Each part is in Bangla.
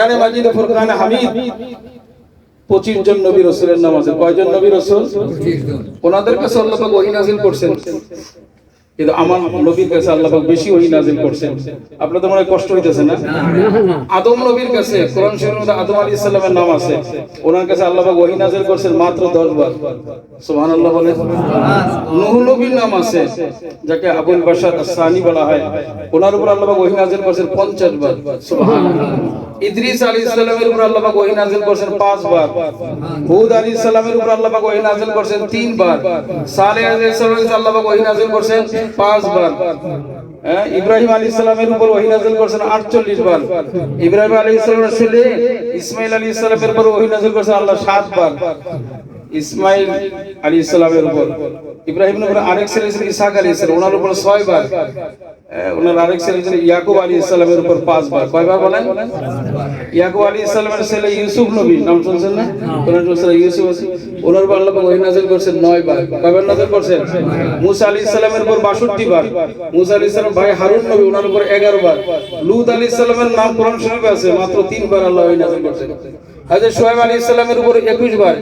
কোরআনে মাজিদে ফুরকানে হামিদ 25 জন নবী রাসূলের নাম আছে। কয়জন নবী রাসূল? 25 জন। ওনাদের কাছে আল্লাহ পাক ওহী নাযিল করছেন, কিন্তু আমার নবীর কাছে আল্লাহ পাক বেশি ওহী নাযিল করছেন। আপনাদের মনে কষ্ট হইতেছে না? আদম নবীর কাছে কোরআন শরীফের মধ্যে আদম আলাইহিস সালামের নাম আছে, ওনার কাছে আল্লাহ পাক ওহী নাযিল করছেন মাত্র 10 বার। সুবহানাল্লাহ বলেন। নূহ নবীর নাম আছে, যাকে আবুল বাশার আস-সানি বলা হয়, ওনার উপর আল্লাহ পাক ওহী নাযিল করছেন 50 বার। সুবহানাল্লাহ। ইদ্রিস আলাইহিস সালামের উপর আল্লাহ পাক ওহী নাযিল করছেন 5 বার। হুদ আলাইহিস সালামের উপর আল্লাহ পাক ওহী নাযিল করছেন 3 বার। সালেহ আলাইহিস সালামের উপর আল্লাহ পাক ওহী নাযিল করছেন 5 বার। ইব্রাহিম আলাইহিস সালামের উপর ওহী নাযিল করছেন 48 বার। ইব্রাহিম আলাইহিস সালামের ছেলে ইসমাঈল আলাইহিস সালামের উপর ওহী নাযিল করছেন আল্লাহ 7 বার। ইসমাঈল আলাইহিস সালামের উপর, ইব্রাহিমের উপর আরেক ছেলে ছিল ইসহাক আলাইহিস সালাম, ওনার উপর 6 বার। ওনার আরেক ছেলে ছিল ইয়াকুব আলাইহিস সালামের উপর 5 বার। কয়বার বলেন? ইয়াকুব আলাইহিস সালামের ছেলে ইউসুফ নবী, নাম শুনছেন না? কোরআন সূরা ইউসুফ আছে, ওনার উপর আল্লাহ ওহী নাযিল করেছেন 9 বার। কয়বার নাযিল করেছেন? মুসা আলাইহিস সালামের উপর 62 বার। মুসা আলাইহিস সালাম ভাই হারুন নবী, ওনার উপর 11 বার। লূত আলাইহিস সালামের নাম কোরআন শরীফে আছে, মাত্র 3 বার আল্লাহ ওহী নাযিল করেছেন। হযরত শুআয়ব আলাইহিস সালামের উপর 21 বার।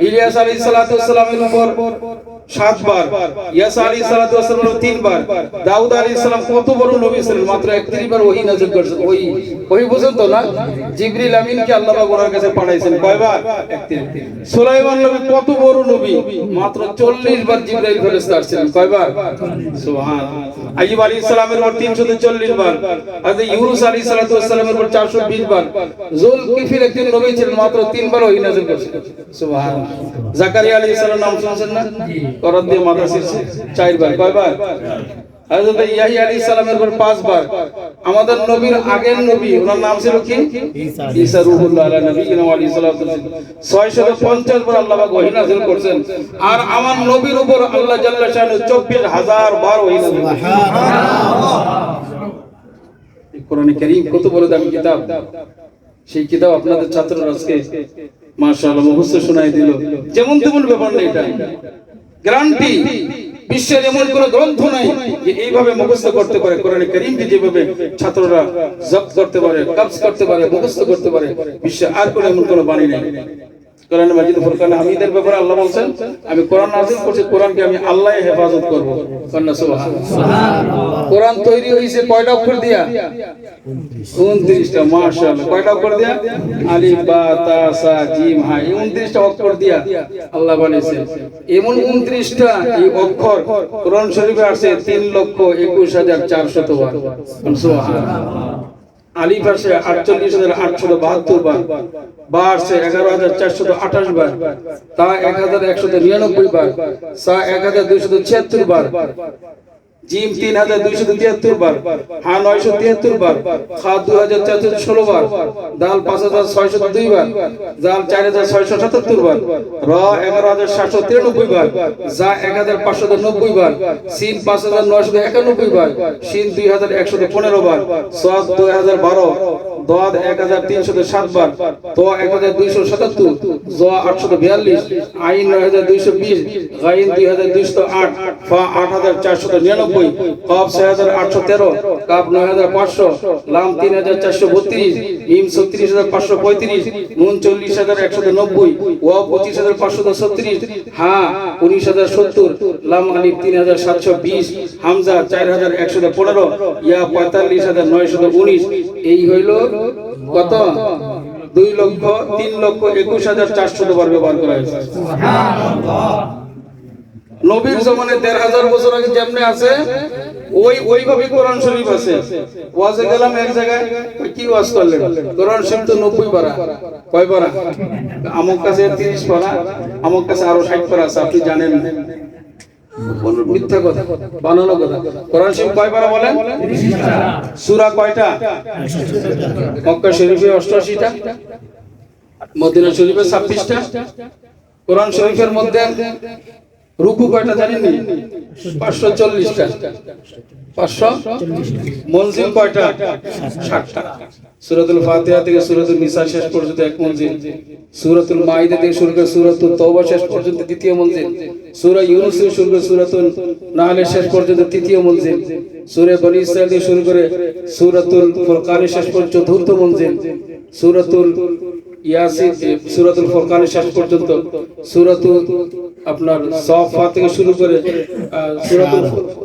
ইলিয়াস আলাইহিস সালামের উপর 7 বার। ইয়াসা আলাইহিস সালামের উপর 3 বার। দাউদ আলাইহিস সালাম কত বড় নবী ছিলেন, মাত্র 31 বার ওহী নাযিল করেছেন। ওহী বুঝেন তো না? জিবরিল আমিনকে আল্লাহ পাক ওনার কাছে পাঠাইছেন কয়বার? 31। সুলাইমান নবী কত বড় নবী, মাত্র 40 বার জিবরাইল ফেরেশতা আসছিলেন। কয়বার? সুবহানাল্লাহ। আইয়ুব আলাইহিস সালামের উপর 340 বার। হযরত ইউনূস আলাইহিস সালামের উপর 420 বার। যুলকিফিল একজন নবী ছিলেন, মাত্র 3 বার ওহী নাযিল করেছেন। সুবহানাল্লাহ। জাকারিয়া আলাইহিস সালাম নাম শুনছেন না? করত দিয়ে মাথা ছিঁড়ছে 4 বার। কয়বার? হযরত ইয়াহইয়া আলাইহিস সালামের উপর 5 বার। আমাদের নবীর আগের নবী, ওনার নাম ছিল কি? ঈসা রূহুল্লাহ আলা নবিয়িনা ওয়া আলাইহি সাল্লাতু ওয়াস সালাম। 650 বার আল্লাহ পাক ওহী নাযিল করেছেন। আর আমার নবীর উপর আল্লাহ জাল্লা শানহু 24000 বার ওহী নাযিল করেছেন। সুবহানাল্লাহ। কোরআনে কারীম কত বড় দামি কিতাব, সেই কিতাব আপনাদের ছাত্ররা আজকে মাশাআল্লাহ মুখস্থ শোনায় দিল। যেমন তেমন ব্যাপার না, এটা গ্যারান্টি। বিশ্বের এমন কোন গ্রন্থ নাই যে এইভাবে মুখস্থ করতে পারে। কোরআনে কারীমকে যেভাবে ছাত্ররা জব্দ করতে পারে, কবজ করতে পারে, মুখস্থ করতে পারে, বিশ্বে আর কোন এমন কোন বাণী নাই। কোরআন মাজিদ ফুরকানে হামিদের ব্যাপারে আল্লাহ বলেন, আমি কোরআন নাযিল করছি, কোরআনকে আমি আল্লাহই হেফাজত করব। সুবহানাল্লাহ। কোরআন তৈরি হইছে কয়টা অক্ষর দিয়া? 29টা। মাশাআল্লাহ। কয়টা অক্ষর দিয়া? আলিফ বা তা সা জিম হা, 29টা অক্ষর দিয়া আল্লাহ বানিয়েছেন। এমন 29টা এই অক্ষর কোরআন শরীফে আছে 3,21,400 বার। সুবহানাল্লাহ। আলিফ আছে 48,872 বার, বা আছে 11,428 বার, তা 1,199 বার, সা 1,276 বার, জিম 3,273 বার, হা 973 বার, খা 2,416 বার, দাল 5,602 বার, জাল 4,677 বার, র 11,793 বার, জা 1,590 বার, সিন 5,991 বার, শিন 2,115 বার, সাদ 2,012, দাদ 1,307 বার, ত 1,277, জ 842, আইন 9,220, গাইন 2,208, ফা 8,499, কাফ 6,813, কাফ 9,500, লাম 3,432, মিম 36,535, নুন 40,190, ওয়া 25,537, হা 19,070, লাম আলিফ 3,720, হামজা 4,115, ইয়া 45,919। এই হইল কত? 2,03,21,400 বার ব্যবহার করা হয়েছে। নবীর জমানে 1,500 বছর আগে যেমনে আছে ওইভাবে কোরআন শরীফ আছে। ওয়াজে গেলাম এক জায়গায়, কি ওয়াজ করলেন? কোরআন শরীফ তো 90 পারা। কয় পারা? আমক কাছে 30 পারা, আমক কাছে আরো 60 পারা আছে। আপনি জানেন না, মিথ্যা কথা, বানানো কথা। কোরআন শরীফ কয় পারা বলেন? 30টা। সূরা কয়টা? মক্কা শরীফে 88টা, মদিনা শরীফে 26টা। কোরআন শরীফের মধ্যে রুকু কয়টা জানেন? 540টা। 540 মনজিল কয়টা? 60টা। সূরাতুল ফাতিহা থেকে সূরাতুল নিসা শেষ পর্যন্ত এক মনজিল, সূরাতুল মাইদা থেকে শুরু করে সূরাতুল তাওবা শেষ পর্যন্ত দ্বিতীয় মনজিল, সূরা ইউনূস থেকে শুরু করে সূরাতুল নাহল শেষ পর্যন্ত তৃতীয় মনজিল, সূরা বনী ইসরাঈল থেকে শুরু করে সূরাতুল ফুরকান শেষ পর্যন্ত চতুর্থ মনজিল, সূরাতুল ইয়াসিন, সূরাতুল ফুরকানের শেষ পর্যন্ত, সূরাতুল আপনার সাফফাত থেকে শুরু করে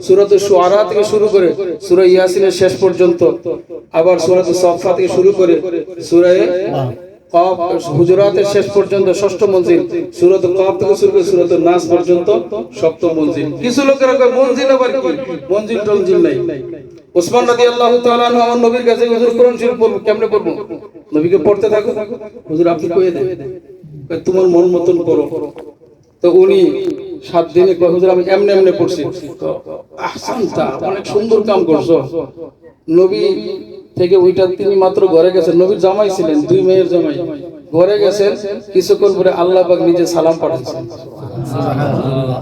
সূরাতুল শুআরা থেকে শুরু করে সূরা ইয়াসিনের শেষ পর্যন্ত, আবার সূরাতুল সাফফাত থেকে শুরু করে সূরা কাফ হুজুরাতের শেষ পর্যন্ত ষষ্ঠ মঞ্জিল, সূরাতুল কাফ থেকে শুরু করে সূরাতুল নাস পর্যন্ত সপ্তম মঞ্জিল। কিছু লোকেরা কয় মঞ্জিল আবার কি, মঞ্জিল টঞ্জিল নাই। ওসমান রাদিয়াল্লাহু তাআলা আনহু আমার নবীর কাছে, হুজুর কোরআন শরীফ পড়ব, কেমনে পড়ব? নবীকে পড়তে থাকো, হুজুর আপনি কইয়ে দেন, তোমার মন মতন পড়ো। তো উনি 7 দিনে কয় হুজুর আমি এমনে এমনে পড়ছি। তো আহসানতা, অনেক সুন্দর কাম করছো। নবী থেকে ওইটা তিনি মাত্র ঘরে গেছেন, নবীর জামাই ছিলেন, 2 মেয়ের জামাই, ঘরে গেছেন, কিছুক্ষণ পরে আল্লাহ পাক নিজে সালাম পাঠাচ্ছেন। সুবহানাল্লাহ।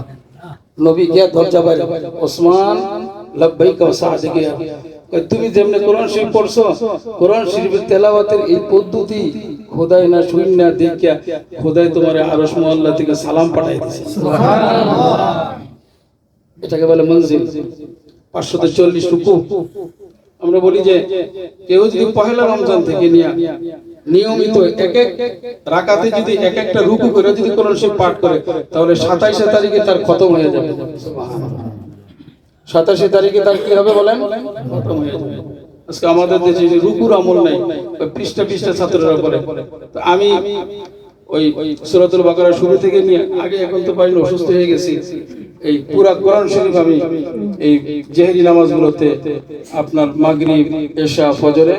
নবী গিয়া দরজা বাইরে, ওসমান লাব্বাইকা ওয়া সা'দিকা, তুমি যেমনে কোরআন শরীফ পড়ছো, কোরআন শরীফের তেলাওয়াতের এই পদ্ধতি খোদাই না শুন না দেখিয়া খোদাই তোমারে আরশ মুআল্লা থেকে সালাম পাঠাই দিয়েছে। সুবহানাল্লাহ। এটাকে বলে মঞ্জিল। 540 রুকু। আমরা বলি যে কেউ যদি পহেলা রমজান থেকে নিয়মিত এক এক রাকাতে যদি এক একটা রুকু করে যদি কোরআন শরীফ পাঠ করে, তাহলে 27 তারিখে তার খতম হয়ে যাবে। সুবহানাল্লাহ। 27 তারিখে তার কি হবে বলেন? খতম হয়ে যাবে। আজকে আমাদের দেশে যে রুকুর আমল নাই, পৃষ্ঠা পৃষ্ঠা ছাত্ররা পড়ে। তো আমি ওই সূরাতুল বাকারা শুরু থেকে নিয়ে আগে, এখন তো পাইনি, অসুস্থ হয়ে গেছি, এই পুরা কোরআন শরীফ আমি এই জেহরি নামাজগুলোতে আপনার মাগরিব, এশা, ফজরে,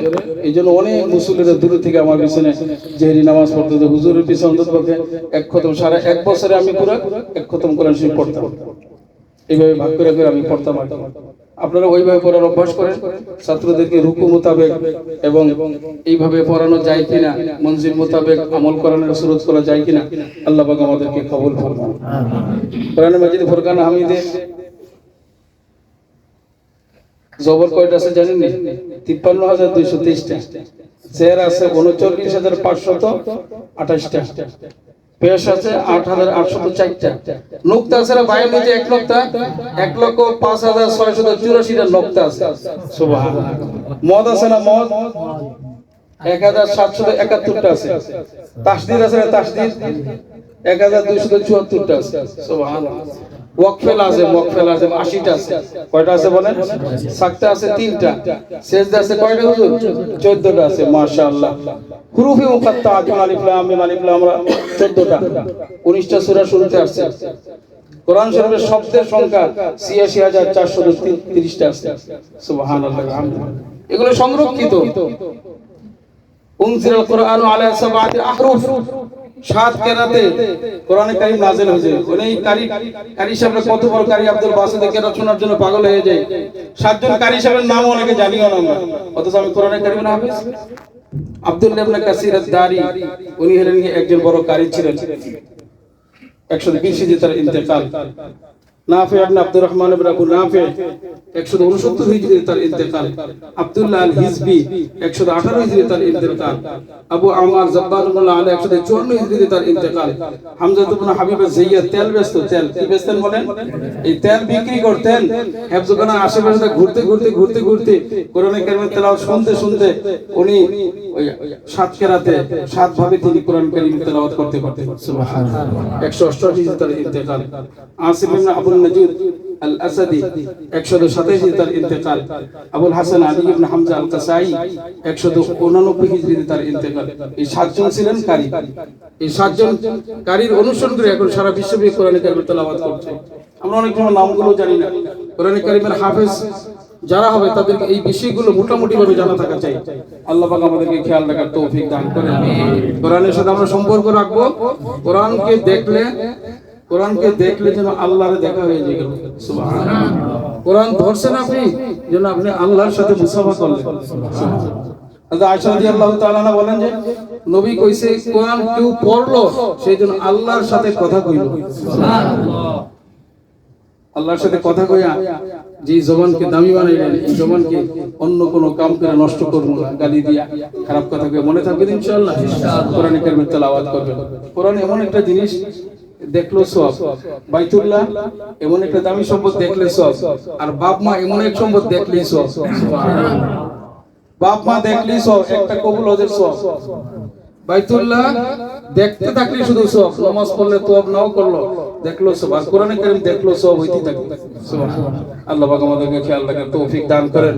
এই জন্য অনেক মুসল্লিরা দূর থেকে আমার পিছনে জেহরি নামাজ পড়তে, হুজুরের পিছনে অন্ততপক্ষে 1 খতম, সারা 1 বছরে আমি পুরো 1 খতম কোরআন শরীফ পড়তাম। এইভাবে ভাগ করে করে আমি পড়তাম। আপনারা ওইভাবে পড়ার অভ্যাস করেন, ছাত্রদেরকে রুকু মোতাবেক এবং এইভাবে পড়ানো যায় কিনা, মঞ্জিল মোতাবেক আমল করানোর সুরত করা যায় কিনা, আল্লাহ পাক আমাদেরকে কবুল করুন। কোরআন মাজিদ ফুরকান হামিদে জবর কয়টা আছে জানেন নি? 53,223টা। জের আছে 39,528টা। পেশ আছে 8,804টা। নুকতা আছে বাইরে নিচে 1 নুকতা, 1,05,684টা নুকতা আছে। সুবহানাল্লাহ। মদ আছে না মদ? 1,771টা আছে। তাসদীদ আছে না তাসদীদ? 1,274টা আছে। সুবহানাল্লাহ। ওয়াকফে লাযিম 80টা আছে। কয়টা আছে বলেন? সাকতা আছে 3টা। সেজদা আছে কয়টা হুজুর? 14টা আছে। মাশাআল্লাহ। হুরুফে মুকাত্তা আলিফ লাম মিম আলিফ লাম রা 14টা। 19টা সূরা শুরুতে আছে। কোরআন শরীফের শব্দের সংখ্যা ৮৬,৪৩০টা আছে। সুবহানাল্লাহ। এগুলো সংরক্ষিত। উনজিলাল কোরআনু আলা সাবআতি আহরুফ, 7 কেরাতে কোরআনে কারীম নাযিল হয়েছে। ওই কারি সাহেবরা কত বড় কারি, আব্দুল বাসিতের কেরাত শোনার জন্য পাগল হয়ে যায়। 7 জন কারি সাহেবের নাম অনেকে জানিও না আমরা, অথচ আমি কোরআনে কারীমের হাফেজ। আব্দুল্লাহ ইবনে কাসির আদ-দারি, উনি হলেন একজন বড় কারি ছিলেন। 120 হিজরি তার ইন্তেকাল। নাফি ইবনে আব্দুর রহমান ইবনে আবু নাফি 169 হিজরি তার ইন্তেকাল। আব্দুল্লাহ আল হিজবি 118 হিজরি তার ইন্তেকাল। আবু আমার জব্বারুল্লাহ আলাইহি 154 হিজরি তার ইন্তেকাল। হামজা ইবনে হাবিব আজ-যাইয়াদ তেল বেচত, তেল কি বেচতেন বলেন? এই তেল বিক্রি করতেন। হেফজখানা আশেপাশে ঘুরতে ঘুরতে ঘুরতে ঘুরতে কোরআনে কারীমের তেলাওয়াত শুনতে শুনতে উনি ওই 7 কেরাতে 7 ভাবে তিনি কোরআন কারীম তেলাওয়াত করতে করতে সুবহানাল্লাহ 188 হিজরি তার ইন্তেকাল। আসিফ ইবনে আবুল নাজুদ আল-আসাদি 127 তার ইন্তেকাল। আবুল হাসান আলী ইবনে হামজা আল-কাসাই 189 হিজরিতে তার ইন্তেকাল। এই 7 জন ছিলেন কারি। এই 7 জন কারির অনুসরণ করে এখন সারা বিশ্বব্যাপী কোরআনে কারীম তেলাওয়াত করছে। আমরা অনেক সময় নামগুলো জানি না। কোরআনে কারীমের হাফেজ যারা হবে তাদেরকে এই বিষয়গুলো মোটামুটি ভাবে জানা থাকা চাই। আল্লাহ পাক আমাদেরকে খেয়াল রাখার তৌফিক দান করেন। কোরআনের সাথে আমরা সম্পর্ক রাখবো। কোরআনকে দেখলে যেন আল্লাহর দেখা হয়ে যায়। সুবহানাল্লাহ। কোরআন ধরছেন আপনি, যেন আপনি আল্লাহর সাথে মুসাফা করলেন। সুবহানাল্লাহ। আয়েশা রাদিয়াল্লাহু তাআলা আনহা বলেন যে নবী কইছে কোরআন কেউ পড়লো সেই জন্য আল্লাহর সাথে কথা কইল। সুবহানাল্লাহ। আল্লাহর সাথে কথা কইয়া যে জবানকে দামি বানাইলেন, এই জবানকে অন্য কোন কাম করে নষ্ট করব না, গালি দিয়া খারাপ কথা কইয়া মনে থাকবে ইনশাআল্লাহ। কোরআনে কারীমের তেলাওয়াত করবেন। কোরআন এমন একটা জিনিস, দেখলো সওয়াব। বাইতুল্লাহ এমন একটা দামি সম্পদ, দেখলে সওয়াব। আর বাপ মা এমন এক সম্পদ, দেখলেই সওয়াব। সুবহানাল্লাহ। বাপ মা দেখলি সব, একটা কবুল হজের সব। বাইতুল্লাহ দেখতে থাকলি শুধু সব, নামাজ পড়লে তোয়াব নাও করলো দেখলো সব, আর কোরআনে কারীম দেখলো সব, হইতে থাকে। সুবহানাল্লাহ। আল্লাহ পাক আমাদেরকে খেয়াল রাখার তৌফিক দান করেন।